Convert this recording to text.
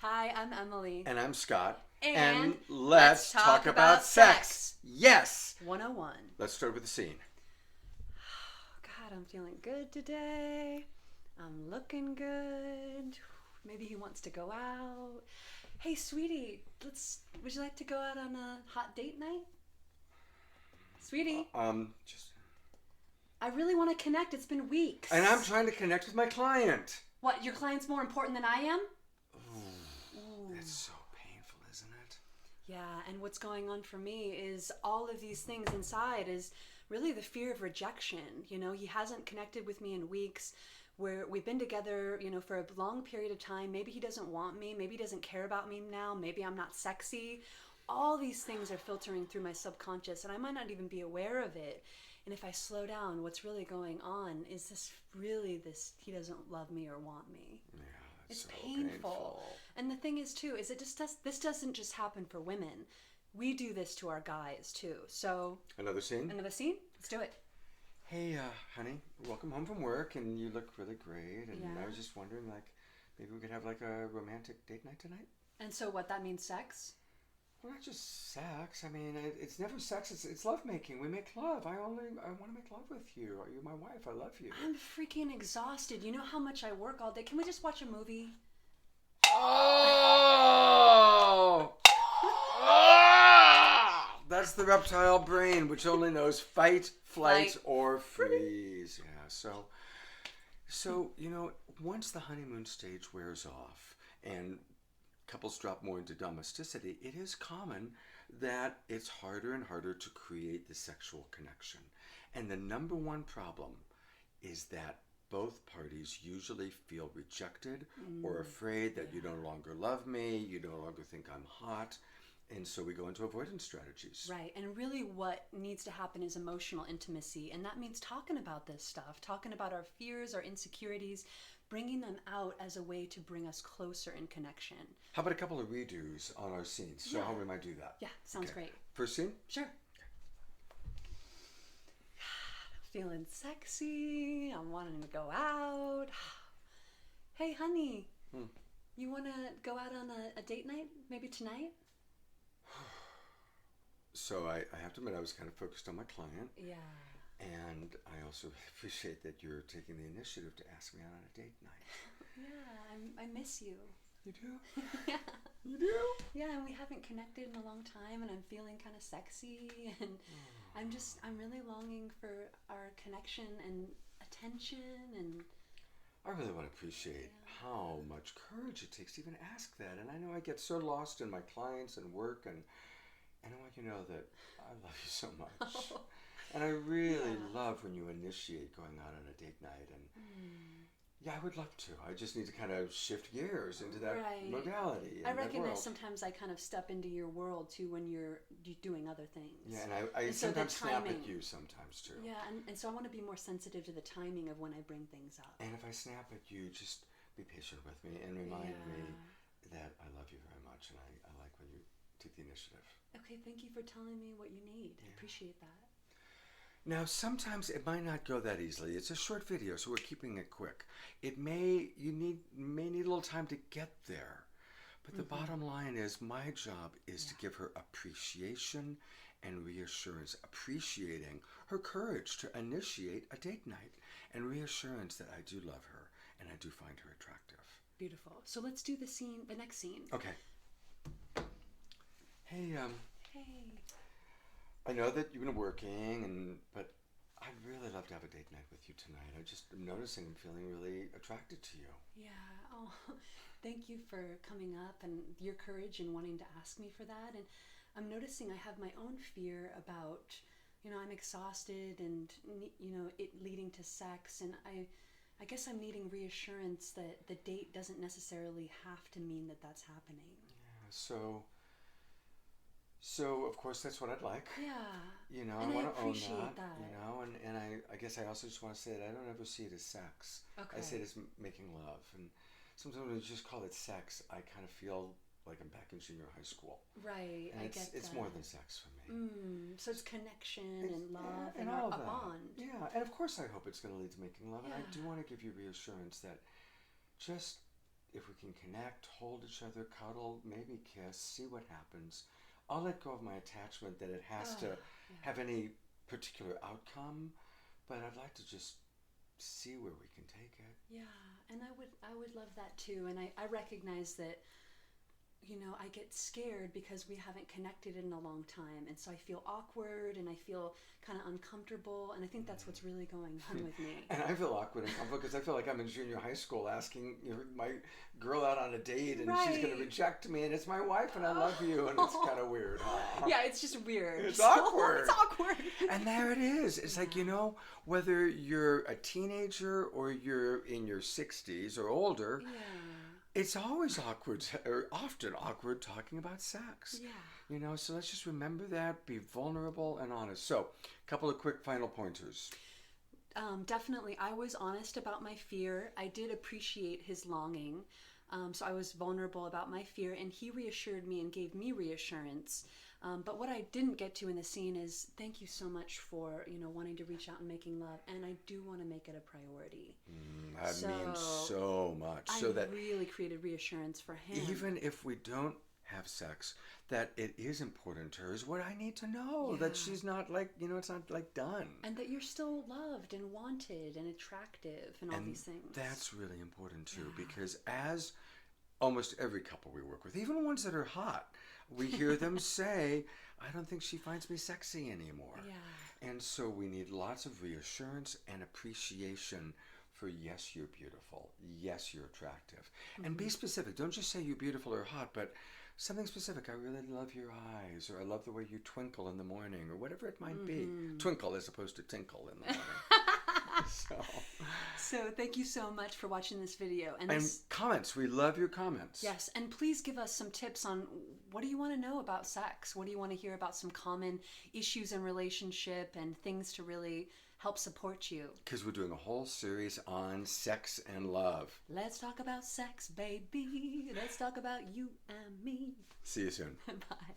Hi, I'm Emily. And I'm Scott. And let's talk about sex. Yes! 101. Let's start with the scene. God, I'm feeling good today. I'm looking good. Maybe he wants to go out. Hey, sweetie, would you like to go out on a hot date night? Sweetie, I really want to connect. It's been weeks. And I'm trying to connect with my client. What, your client's more important than I am? Ooh. It's so painful, isn't it? Yeah, and what's going on for me is all of these things inside is really the fear of rejection. You know, he hasn't connected with me in weeks. We've been together, for a long period of time. Maybe he doesn't want me. Maybe he doesn't care about me now. Maybe I'm not sexy. All these things are filtering through my subconscious, and I might not even be aware of it. And if I slow down, what's really going on is this he doesn't love me or want me. Yeah, it's so painful. And the thing is, too, is this doesn't just happen for women. We do this to our guys, too. So Another scene? Another scene? Let's do it. Hey, honey, welcome home from work, and you look really great. And Yeah. I was just wondering, maybe we could have a romantic date night tonight? And so what, that means sex? Well, not just sex. I mean, it's never sex. It's love making. We make love. I want to make love with you. You're my wife. I love you. I'm freaking exhausted. You know how much I work all day. Can we just watch a movie? Oh! That's the reptile brain, which only knows fight, flight, or freeze. Yeah. So once the honeymoon stage wears off and couples drop more into domesticity, it is common that it's harder and harder to create the sexual connection. And the number one problem is that both parties usually feel rejected or afraid that you no longer love me, you no longer think I'm hot. And so we go into avoidance strategies. Right. And really what needs to happen is emotional intimacy. And that means talking about this stuff, talking about our fears, our insecurities, bringing them out as a way to bring us closer in connection. How about a couple of redos on our scenes? Show how we might do that. Yeah, sounds great. First scene? Sure. Feeling sexy. I'm wanting to go out. Hey, honey. You want to go out on a date night? Maybe tonight? So I have to admit I was kind of focused on my client. Yeah. And I also appreciate that you're taking the initiative to ask me out on a date night. Yeah, I miss you. You do? Yeah. You do? Yeah, and we haven't connected in a long time, and I'm feeling kind of sexy, and I'm really longing for our connection and attention, and I really want to appreciate how much courage it takes to even ask that. And I know I get so lost in my clients and work, and I want you to know that I love you so much. Oh. And I really love when you initiate going out on a date night. And yeah, I would love to. I just need to kind of shift gears into that modality. I recognize sometimes I kind of step into your world too when you're doing other things. Yeah, and I sometimes snap at you sometimes too. Yeah, and so I want to be more sensitive to the timing of when I bring things up. And if I snap at you, just be patient with me and remind me that I love you very much, and I like when you take the initiative. Okay, thank you for telling me what you need. I appreciate that. Now, sometimes it might not go that easily. It's a short video, so we're keeping it quick. You may need a little time to get there. But the bottom line is my job is to give her appreciation and reassurance, appreciating her courage to initiate a date night, and reassurance that I do love her and I do find her attractive. Beautiful. So let's do the next scene. Okay. Hey, Hey. I know that you've been working, but I'd really love to have a date night with you tonight. I just am noticing I'm feeling really attracted to you. Yeah. Oh, thank you for coming up and your courage and wanting to ask me for that. And I'm noticing I have my own fear about, I'm exhausted and, it leading to sex. And I guess I'm needing reassurance that the date doesn't necessarily have to mean that that's happening. Yeah, So of course that's what I'd like. Yeah. And I want to own appreciate that. And I guess I also just want to say that I don't ever see it as sex. Okay. I see it as making love. And sometimes when you just call it sex, I kind of feel like I'm back in junior high school. Right. And it's more than sex for me. So it's connection and love and all a that. Bond. Yeah, and of course I hope it's going to lead to making love. Yeah. And I do want to give you reassurance that just if we can connect, hold each other, cuddle, maybe kiss, see what happens. I'll let go of my attachment that it has to have any particular outcome, but I'd like to just see where we can take it. Yeah, and I would love that too. And I recognize that, you know, I get scared because we haven't connected in a long time, and so I feel awkward and I feel kind of uncomfortable, and I think that's what's really going on with me. And I feel awkward and uncomfortable because I feel like I'm in junior high school asking, you know, my girl out on a date, and she's going to reject me, and it's my wife, and I love you, and it's kind of weird. Huh? Yeah, it's just weird. It's awkward. It's awkward. And there it is. It's like, you know, whether you're a teenager or you're in your 60s or older, it's always awkward, or often awkward, talking about sex. Yeah. You know, so let's just remember that, be vulnerable and honest. So, a couple of quick final pointers. Definitely, I was honest about my fear. I did appreciate his longing. So I was vulnerable about my fear, and he reassured me and gave me reassurance. But what I didn't get to in the scene is thank you so much for, you know, wanting to reach out and making love, and I do want to make it a priority. That means so much. So that really created reassurance for him. Even if we don't have sex, that it is important to her is what I need to know. That she's not like, you know, it's not like done. And that you're still loved and wanted and attractive and all these things. That's really important too, because as almost every couple we work with, even ones that are hot, we hear them say, I don't think she finds me sexy anymore. Yeah. And so we need lots of reassurance and appreciation for yes, you're beautiful. Yes, you're attractive. And be specific. Don't just say you're beautiful or hot, but something specific. I really love your eyes, or I love the way you twinkle in the morning, or whatever it might be. Twinkle as opposed to tinkle in the morning. So thank you so much for watching this video. And comments. We love your comments. Yes, and please give us some tips on what do you want to know about sex? What do you want to hear about some common issues in relationship and things to really help support you? Because we're doing a whole series on sex and love. Let's talk about sex, baby. Let's talk about you and me. See you soon. Bye.